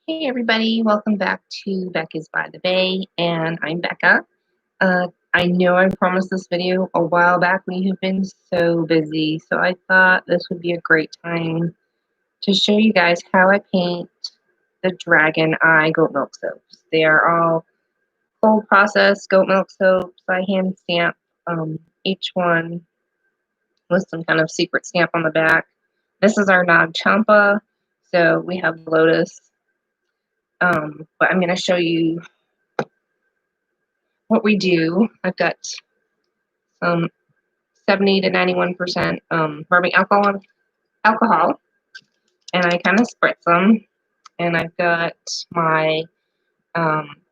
Hey everybody, welcome back to Becca's by the Bay, and I'm Becca. I know I promised this video a while back. We have been so busy, so I thought this would be a great time to show you guys how I paint the Dragon Eye goat milk soaps. They are all cold processed goat milk soaps. I hand stamp each one with some kind of secret stamp on the back. This is our Nag Champa, so we have lotus. But I'm going to show you what we do. I've got some 70 to 91% rubbing alcohol, and I kind of spritz them. And I've got my,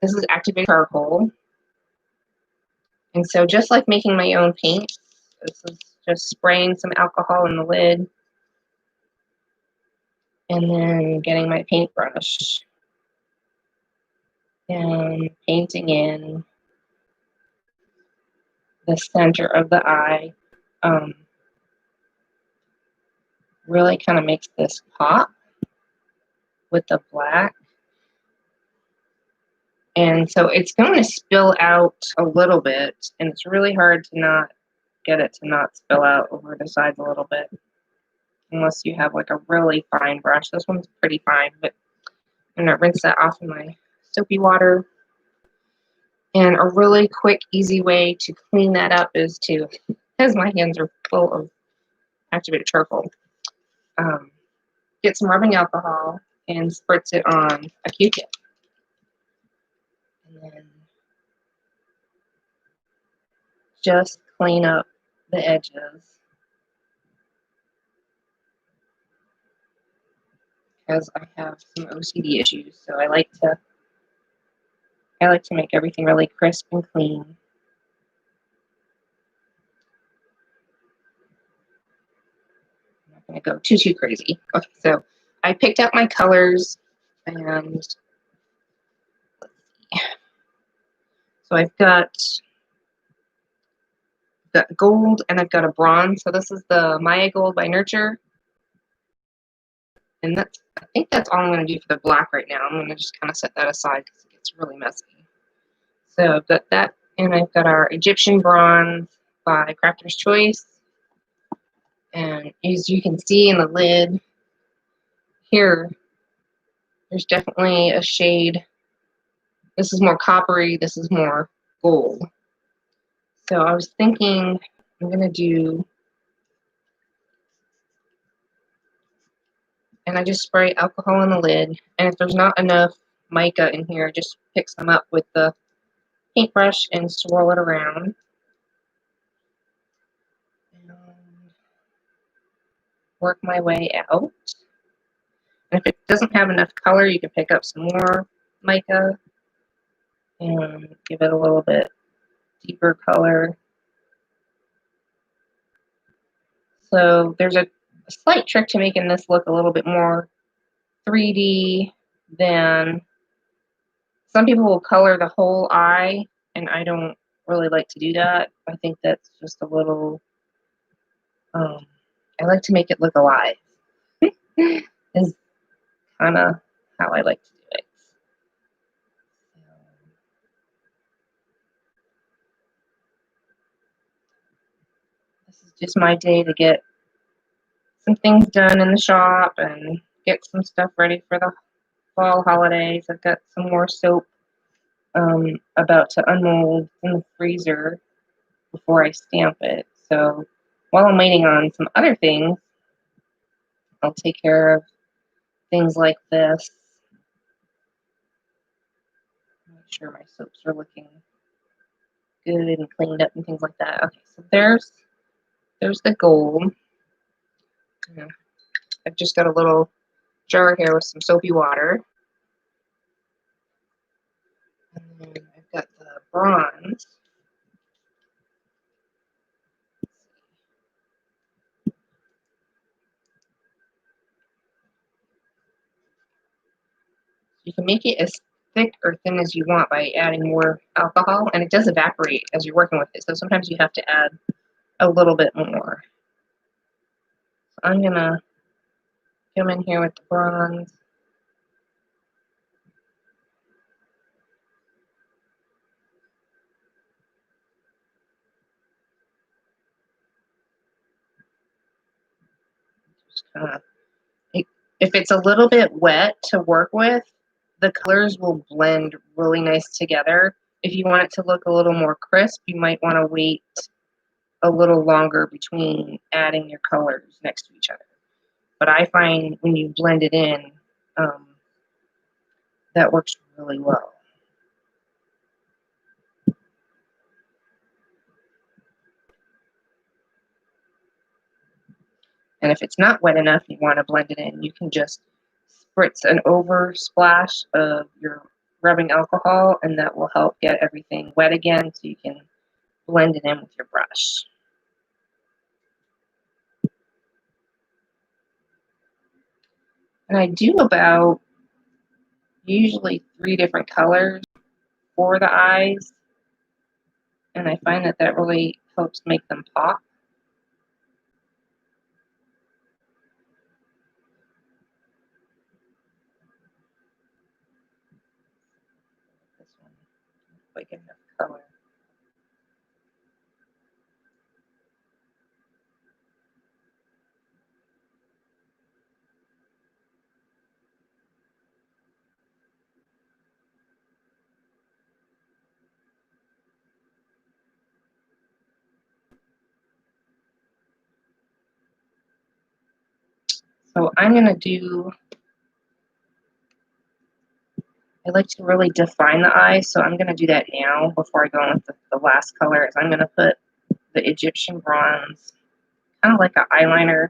this is activated charcoal. And so just like making my own paint, this is just spraying some alcohol in the lid and then getting my paintbrush and painting in the center of the eye. Really kind of makes this pop with the black. And so it's going to spill out a little bit, and it's really hard to not get it to not spill out over the sides a little bit, unless you have like a really fine brush. This one's pretty fine, but I'm going to rinse that off in my soapy water. And a really quick, easy way to clean that up is to, because my hands are full of activated charcoal, get some rubbing alcohol and spritz it on a Q-tip. And then just clean up the edges. Because I have some OCD issues, so I like to make everything really crisp and clean. I'm not going to go too crazy. Okay, so I picked out my colors, and let's see. So I've got gold and I've got a bronze. So this is the Maya Gold by Nurture, and I think that's all I'm going to do for the black right now. I'm going to just kind of set that aside because it gets really messy. So I've got that, and I've got our Egyptian Bronze by Crafter's Choice. And as you can see in the lid here, there's definitely a shade. This is more coppery, this is more gold. So I was thinking I'm going to do, and I just spray alcohol in the lid. And if there's not enough mica in here, just pick some up with the paintbrush and swirl it around. And work my way out. And if it doesn't have enough color, you can pick up some more mica and give it a little bit deeper color. So there's a slight trick to making this look a little bit more 3D than some people will color the whole eye, and I don't really like to do that. I think that's just a little, I like to make it look alive is kind of how I like to do it. This is just my day to get some things done in the shop and get some stuff ready for the fall holidays. I've got some more soap about to unmold in the freezer before I stamp it. So while I'm waiting on some other things, I'll take care of things like this. Make sure my soaps are looking good and cleaned up and things like that. Okay, so there's the gold. I've just got a little jar here with some soapy water. And then I've got the bronze. You can make it as thick or thin as you want by adding more alcohol, and it does evaporate as you're working with it. So sometimes you have to add a little bit more. So I'm gonna come in here with the bronze Uh, if it's a little bit wet to work with, the colors will blend really nice together. If you want it to look a little more crisp, you might want to wait a little longer between adding your colors next to each other. But I find when you blend it in, um, that works really well. And if it's not wet enough, you want to blend it in, you can just spritz an over splash of your rubbing alcohol, and that will help get everything wet again so you can blend it in with your brush. And I do about usually 3 different colors for the eyes, and I find that that really helps make them pop. This one, not quite get enough color. So I'm going to do, I like to really define the eyes, so I'm going to do that now before I go on with the last color. Is I'm going to put the Egyptian bronze, kind of like an eyeliner.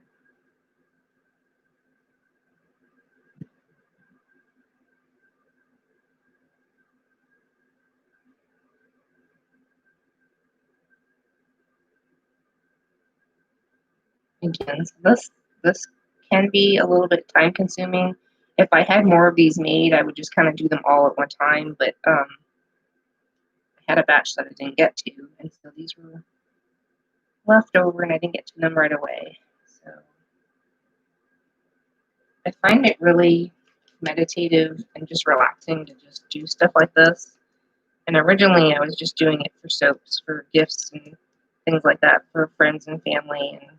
Again, so this can be a little bit time consuming. If I had more of these made, I would just kind of do them all at one time, but I had a batch that I didn't get to, and so these were left over and I didn't get to them right away. So I find it really meditative and just relaxing to just do stuff like this. And originally I was just doing it for soaps, for gifts and things like that for friends and family, and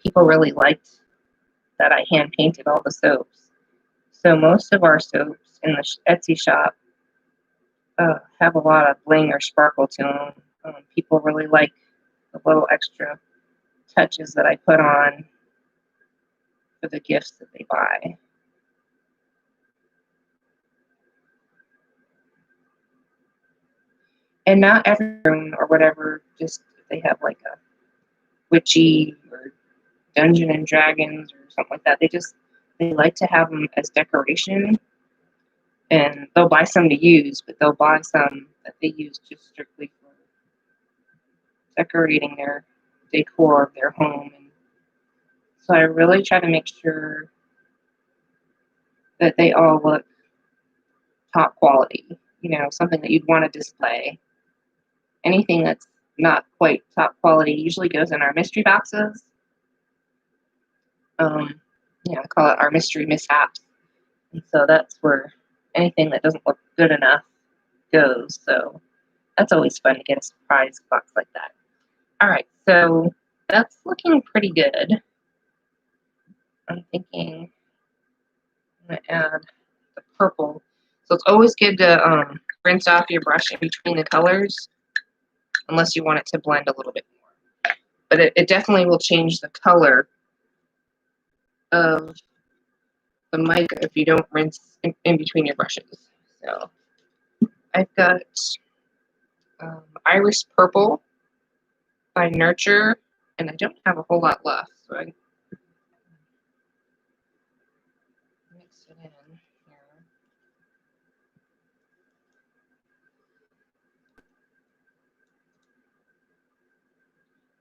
people really liked that I hand painted all the soaps. So most of our soaps in the Etsy shop have a lot of bling or sparkle to them. People really like the little extra touches that I put on for the gifts that they buy. And not every room or whatever, just if they have like a witchy or Dungeon and Dragons or something like that, they like to have them as decoration, and they'll buy some to use, but they'll buy some that they use just strictly for decorating their decor of their home. And so I really try to make sure that they all look top quality, something that you'd want to display. Anything that's not quite top quality usually goes in our mystery boxes. I call it our mystery mishaps. And so that's where anything that doesn't look good enough goes. So that's always fun to get a surprise box like that. All right, so that's looking pretty good. I'm thinking I'm going to add the purple. So it's always good to rinse off your brush in between the colors, unless you want it to blend a little bit more. But it definitely will change the color of the mica if you don't rinse in between your brushes. So I've got Iris Purple by Nurture, and I don't have a whole lot left, so I mix it in here.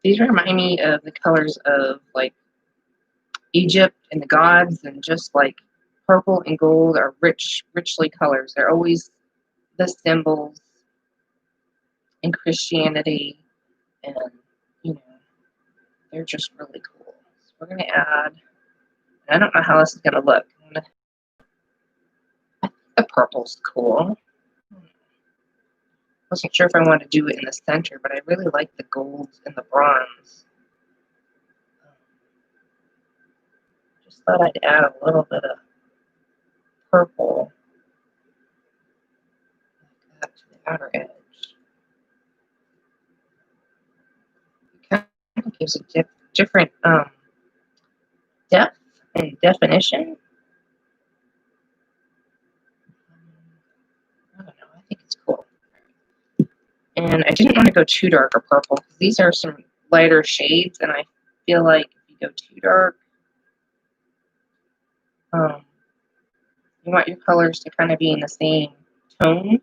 These remind me of the colors of like Egypt and the gods, and just like purple and gold are richly colors. They're always the symbols in Christianity, and you know, they're just really cool. So we're gonna add, I don't know how this is gonna look. The purple's cool. Wasn't sure if I wanted to do it in the center, but I really like the gold and the bronze. Just thought I'd add a little bit of purple like that to the outer edge. It kind of gives a different depth and definition. I don't know. I think it's cool. And I didn't want to go too dark or purple because these are some lighter shades, and I feel like if you go too dark, you want your colors to kind of be in the same tone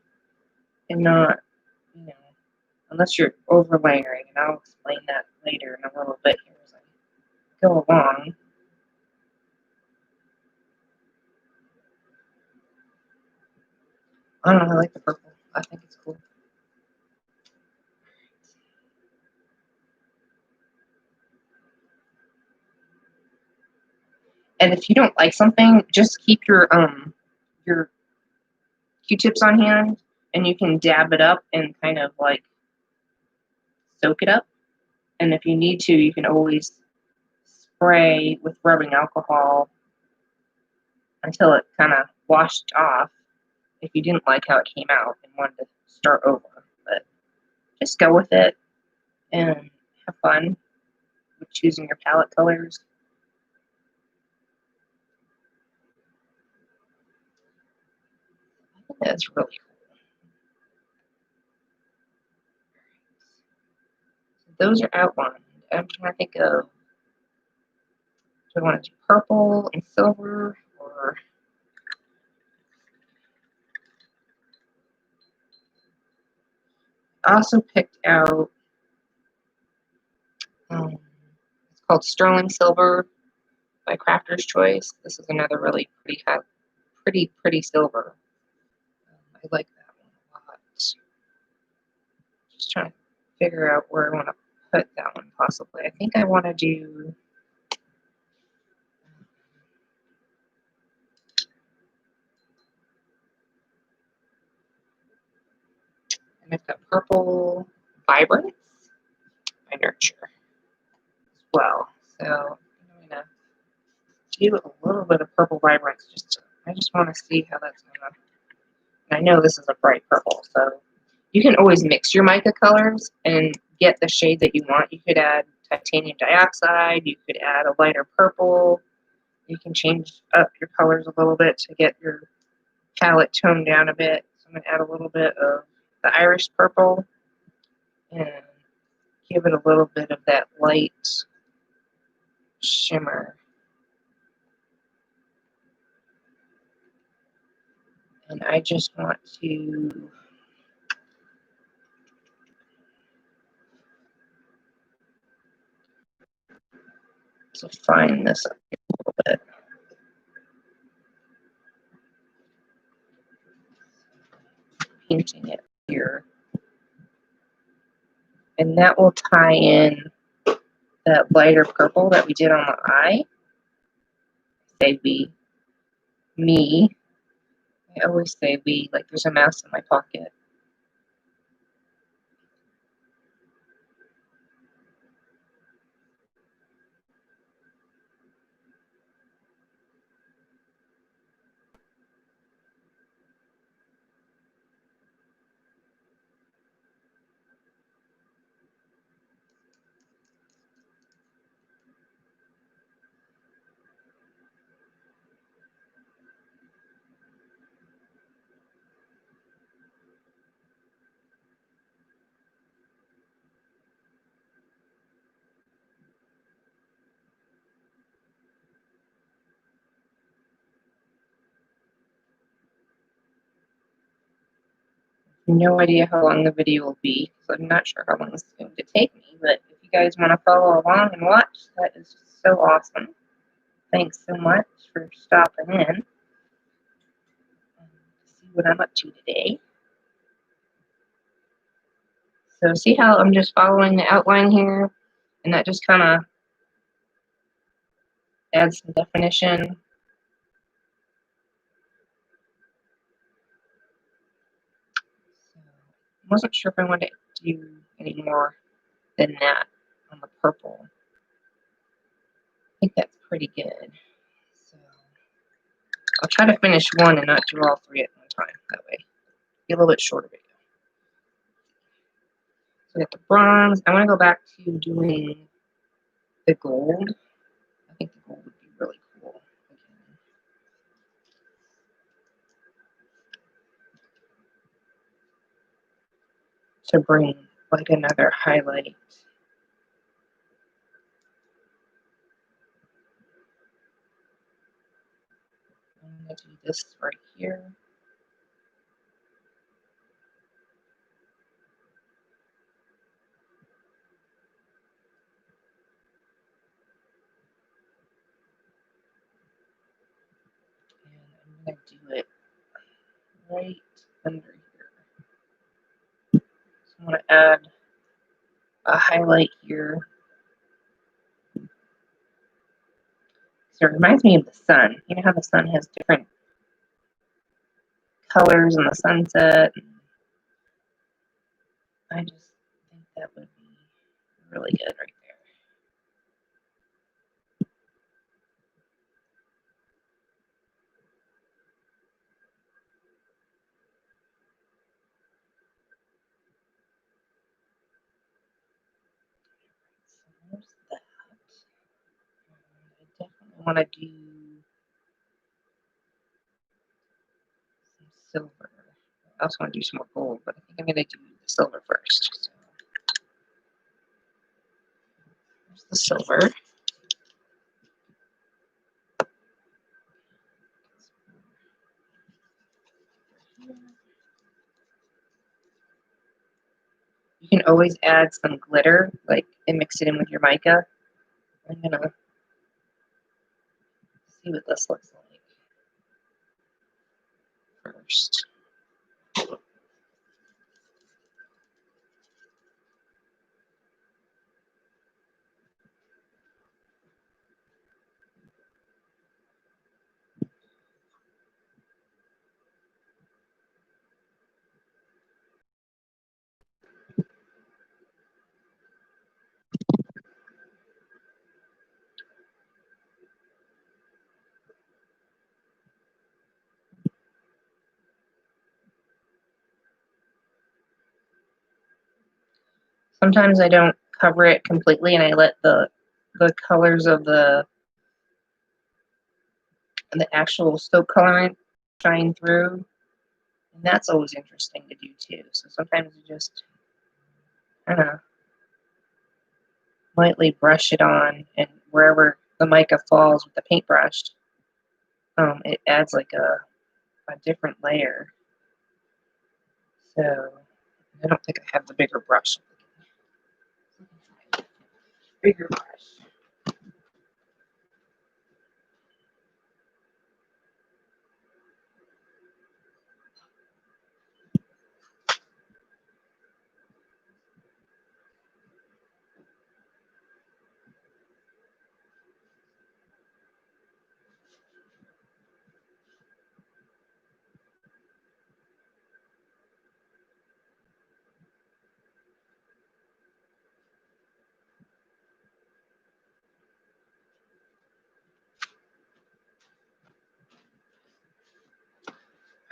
and not, you know, unless you're overlayering, and I'll explain that later in a little bit here as I go along. I don't know, I like the purple. I think it's cool. And if you don't like something, just keep your Q-tips on hand, and you can dab it up and kind of like soak it up. And if you need to, you can always spray with rubbing alcohol until it kind of washed off if you didn't like how it came out and wanted to start over. But just go with it and have fun with choosing your palette colors. I think that's really cool. So those are outlined. I'm trying to think of, do I want to do purple and silver, or I also picked out, it's called Sterling Silver by Crafter's Choice. This is another really pretty silver. I like that one a lot. Just trying to figure out where I want to put that one possibly. I think I want to do, and I've got Purple Vibrance by Nurture as well. So I'm going to do a little bit of Purple Vibrance. I just want to see how that's going to, I know this is a bright purple, so you can always mix your mica colors and get the shade that you want. You could add titanium dioxide, you could add a lighter purple, you can change up your colors a little bit to get your palette toned down a bit. So I'm going to add a little bit of the Irish purple and give it a little bit of that light shimmer. And I just want to fine this up a little bit. Painting it here. And that will tie in that lighter purple that we did on the eye. Say we, me. I always say we, like there's a mouse in my pocket. No idea how long the video will be, so I'm not sure how long this is going to take me, but if you guys want to follow along and watch, that is so awesome. Thanks so much for stopping in. See what I'm up to today. So see how I'm just following the outline here, and that just kind of adds some definition. So I wasn't sure if I wanted to do any more than that on the purple. I think that's pretty good. I'll try to finish one and not do all three at one time. That way, be a little bit shorter video. So we got the bronze. I want to go back to doing the gold. I think the gold would be really cool. To bring like another highlight. I'm going to do this right here. And I'm going to do it right under here. So I'm going to add a highlight here. So it reminds me of the sun. You know how the sun has different colors in the sunset? I just think that would be really good right there. So there's that. I definitely want to do some silver. I also want to do some more gold, but I think I'm going to do the silver first. So there's the silver. You can always add some glitter, like, and mix it in with your mica. I'm going to see what this looks like first. Sometimes I don't cover it completely and I let the colors of the actual soap colorant shine through. And that's always interesting to do too. So sometimes you just kind of lightly brush it on, and wherever the mica falls with the paintbrush, it adds like a different layer. So I don't think I have the bigger brush. Bigger brush.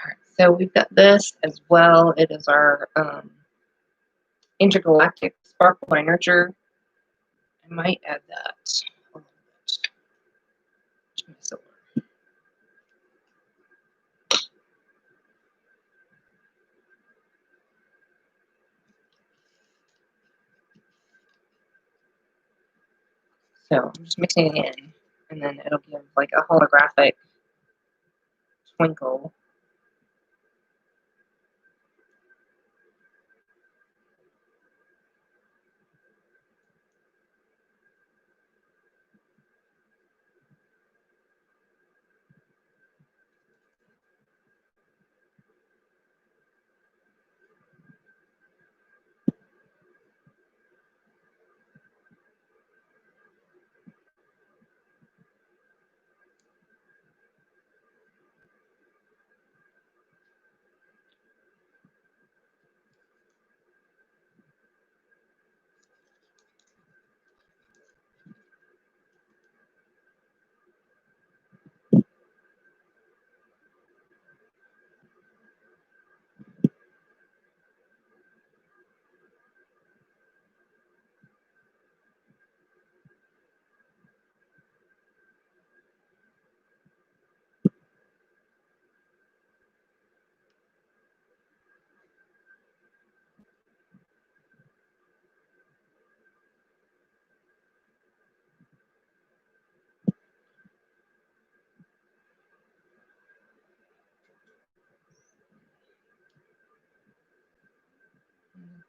Alright, so we've got this as well. It is our Intergalactic Sparkle by Nurture. I might add that a little bit to my silver. So I'm just mixing it in, and then it'll give like a holographic twinkle.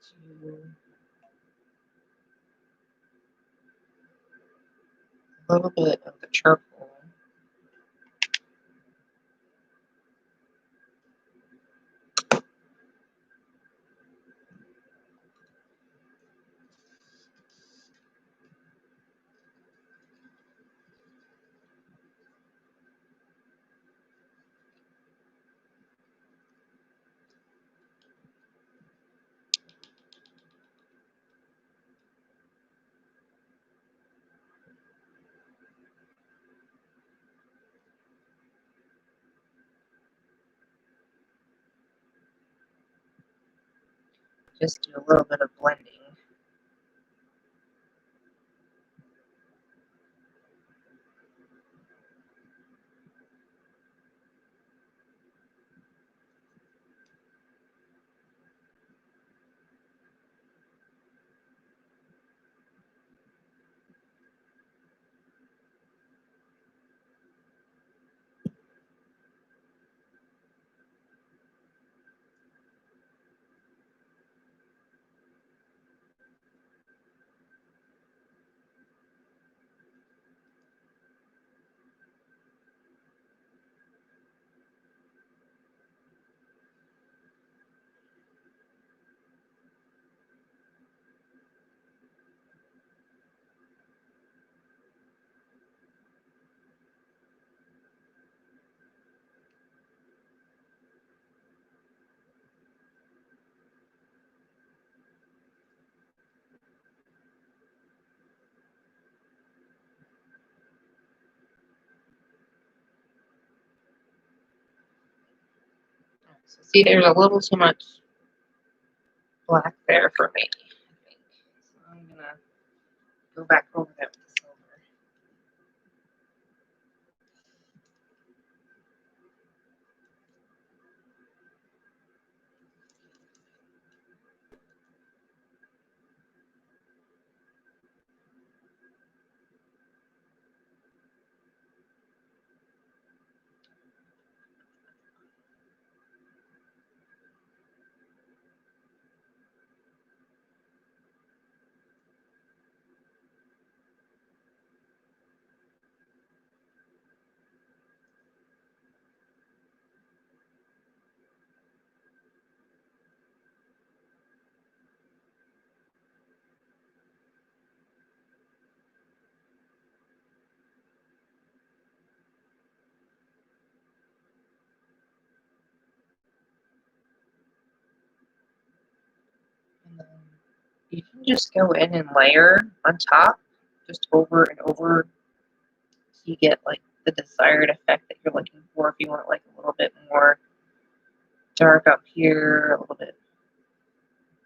to a little bit of the charcoal. Just do a little bit of blending. So see, there's a little too much black there for me, I think. So I'm gonna go back over that with the silver. And then you can just go in and layer on top, just over and over, so you get like the desired effect that you're looking for. If you want like a little bit more dark up here, a little bit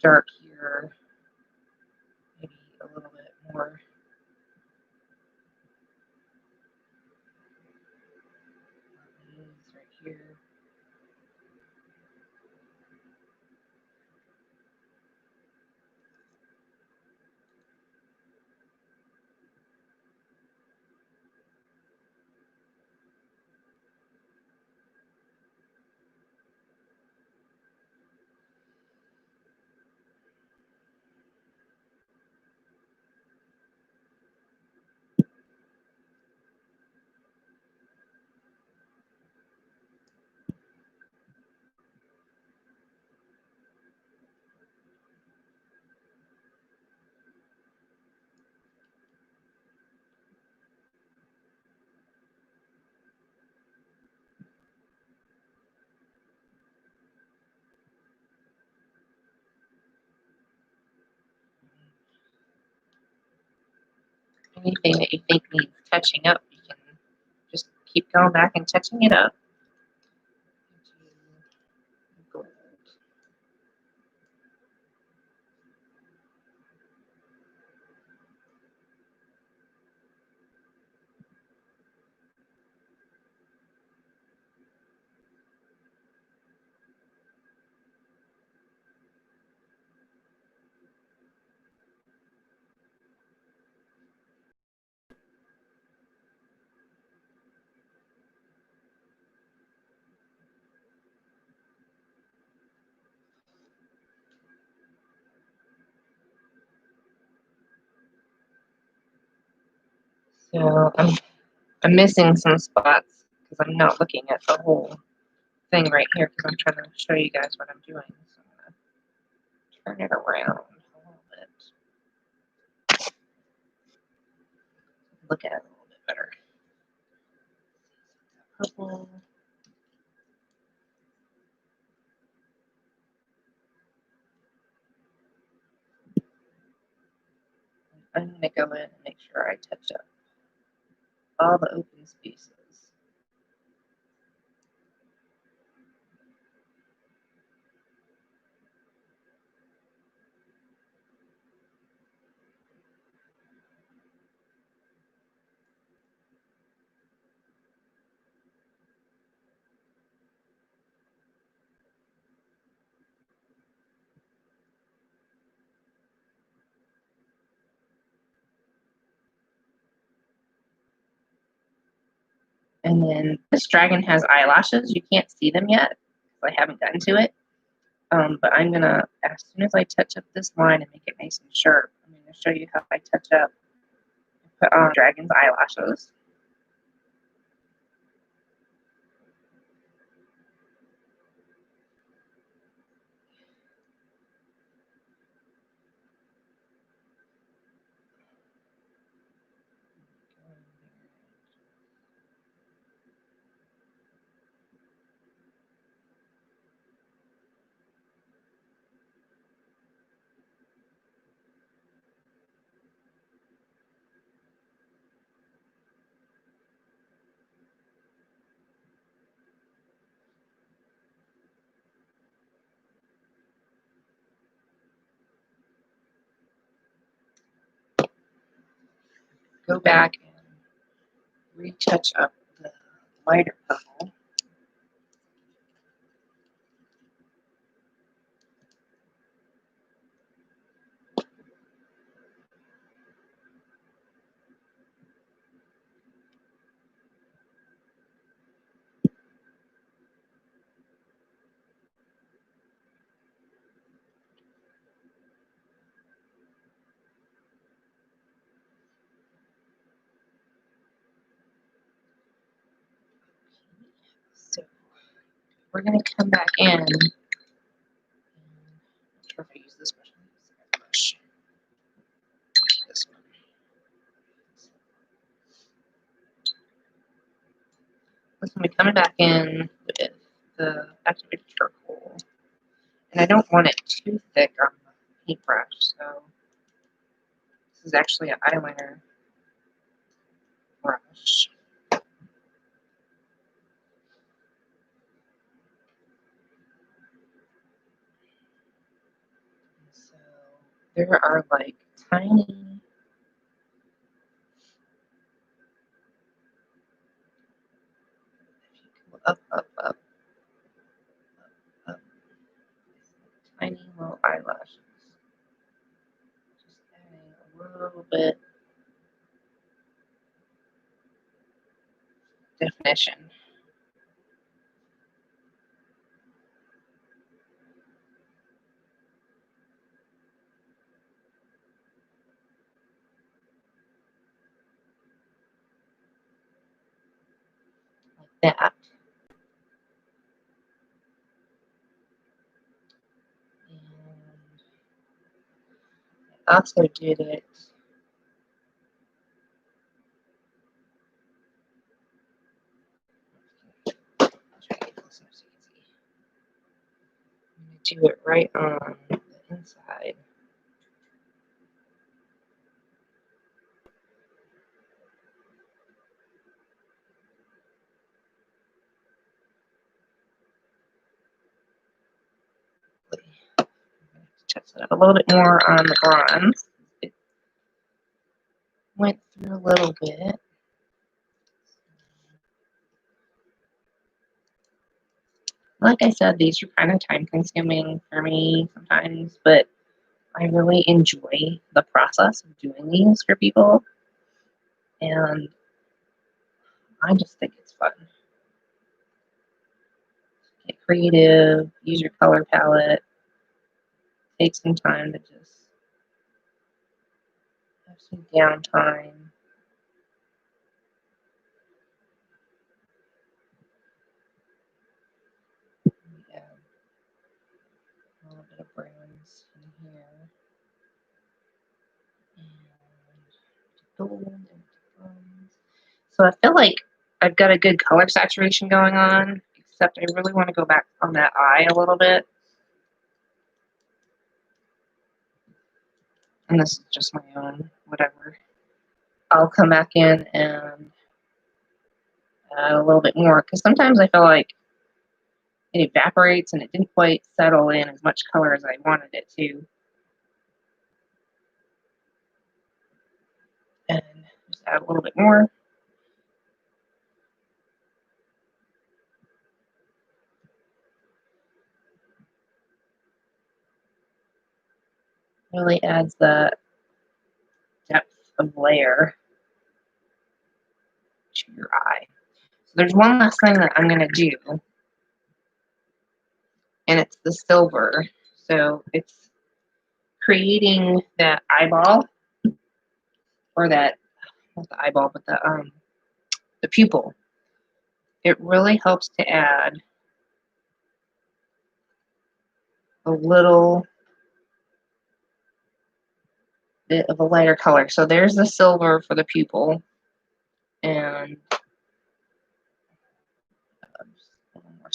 dark here, maybe a little bit more right here. Anything that you think needs touching up, you can just keep going back and touching it up. Gold. So I'm missing some spots because I'm not looking at the whole thing right here because I'm trying to show you guys what I'm doing. So I'm going to turn it around a little bit. Look at it a little bit better. Purple. I'm going to go in and make sure I touch up all the open spaces. And then this dragon has eyelashes. You can't see them yet. I haven't gotten to it. But I'm going to, as soon as I touch up this line and make it nice and sharp, I'm going to show you how I touch up and put on dragon's eyelashes. Go back and retouch up the lighter purple. So we're going to come back in. I'm not sure if I use this brush. This one. This one, we're coming back in with the activated charcoal. And I don't want it too thick on the paintbrush, so this is actually an eyeliner brush. So there are like tiny up, tiny little eyelashes. Just adding a little bit definition. Like that. And I also did it. I'll try to get close enough so you can see. I'm going to do it right on the inside. Touch it up a little bit more on the bronze. It went through a little bit. Like I said, these are kind of time consuming for me sometimes, but I really enjoy the process of doing these for people. And I just think it's fun. Get creative, use your color palette, take some time to just have some downtime. bit of browns in here. And gold and bronze. So I feel like I've got a good color saturation going on, except I really want to go back on that eye a little bit. And this is just my own, whatever. I'll come back in and add a little bit more, because sometimes I feel like it evaporates and it didn't quite settle in as much color as I wanted it to. And just add a little bit more. Really adds the depth of layer to your eye. So there's one last thing that I'm going to do, and it's the silver. So it's creating that eyeball, or that, not the eyeball, but the pupil. It really helps to add a little bit of a lighter color. So there's the silver for the pupil, and just a little more.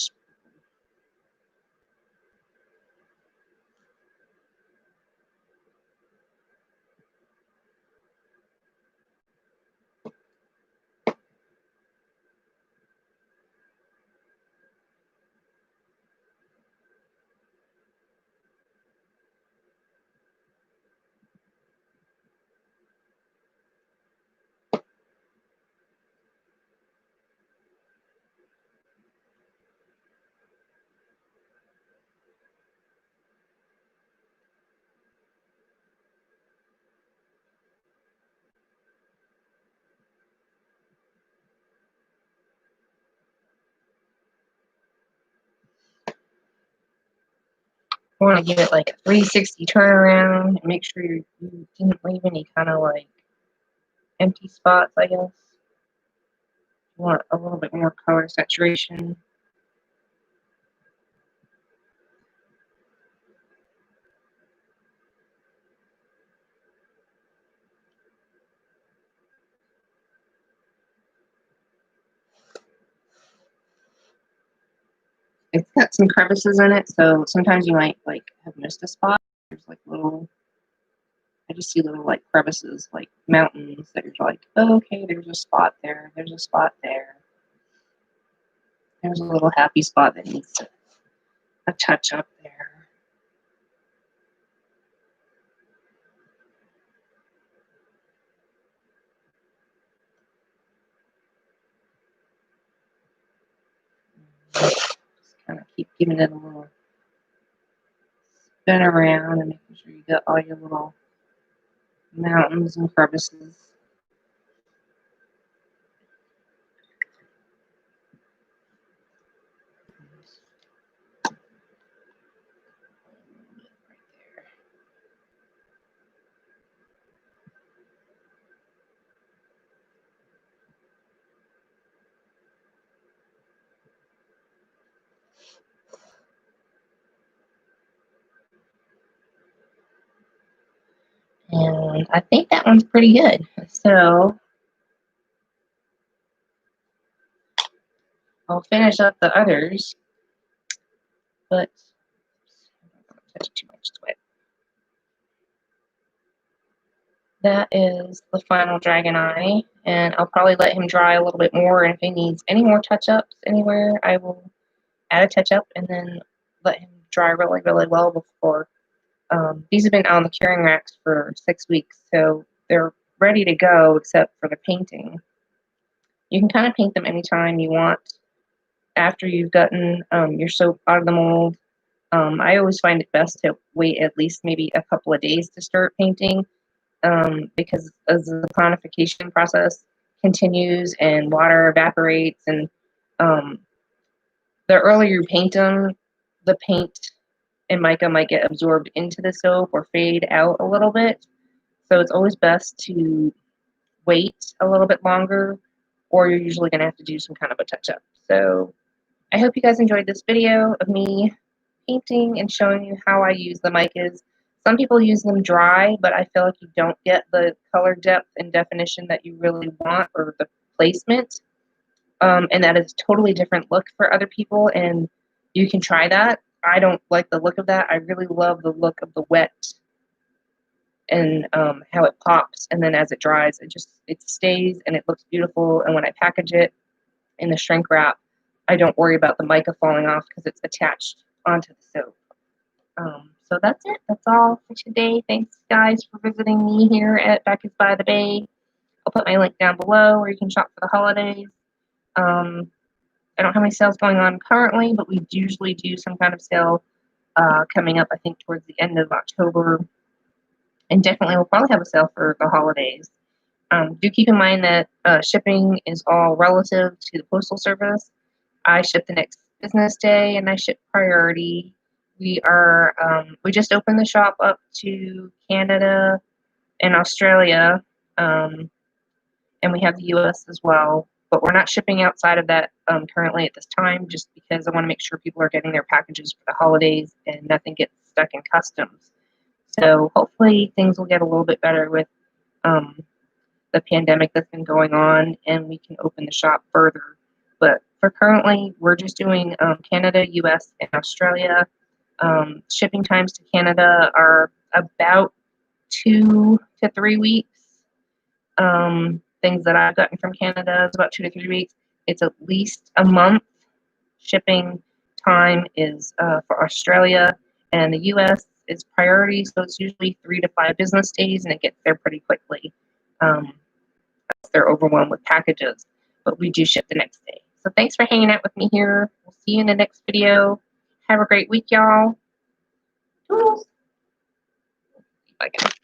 You want to give it like a 360 turnaround and make sure you didn't leave any kind of like empty spots, I guess. You want a little bit more color saturation. It's got some crevices in it, so sometimes you might like have missed a spot. There's like little, I just see little like crevices, like mountains that you're like, oh, okay, there's a spot there, there's a spot there. There's a little happy spot that needs a touch up there. Just kind of keep giving it a little spin around and making sure you got all your little mountains and crevices. And I think that one's pretty good. So I'll finish up the others, but don't touch too much sweat. That is the final dragon eye, and I'll probably let him dry a little bit more, and if he needs any more touch-ups anywhere, I will add a touch-up and then let him dry really, really well before. These have been on the curing racks for 6 weeks, so they're ready to go except for the painting. You can kind of paint them anytime you want after you've gotten your soap out of the mold. I always find it best to wait at least maybe a couple of days to start painting, because as the conification process continues and water evaporates, and the earlier you paint them, the paint and mica might get absorbed into the soap or fade out a little bit. So it's always best to wait a little bit longer, or you're usually going to have to do some kind of a touch-up. So I hope you guys enjoyed this video of me painting and showing you how I use the Micas. Some people use them dry, but I feel like you don't get the color depth and definition that you really want, or the placement. And that is a totally different look for other people, and you can try that. I don't like the look of that. I really love the look of the wet and how it pops, and then as it dries, it stays and it looks beautiful. And when I package it in the shrink wrap, I don't worry about the mica falling off because it's attached onto the soap. So that's it. That's all for today. Thanks, guys, for visiting me here at Becky's by the Bay. I'll put my link down below where you can shop for the holidays. I don't have any sales going on currently, but we usually do some kind of sale coming up, I think, towards the end of October. And definitely we'll probably have a sale for the holidays. Do keep in mind that shipping is all relative to the postal service. I ship the next business day, and I ship priority. We just opened the shop up to Canada and Australia, and we have the U.S. as well. But we're not shipping outside of that currently at this time, just because I want to make sure people are getting their packages for the holidays and nothing gets stuck in customs. So hopefully things will get a little bit better with the pandemic that's been going on, and we can open the shop further. But for currently, we're just doing Canada, US, and Australia. Shipping times to Canada are about 2 to 3 weeks. Things that I've gotten from Canada is about 2 to 3 weeks. It's at least a month. Shipping time is for Australia, and the US is priority, so it's usually 3 to 5 business days, and it gets there pretty quickly. They're overwhelmed with packages, but we do ship the next day. So thanks for hanging out with me here. We'll see you in the next video. Have a great week, y'all. Toodles. Bye, guys.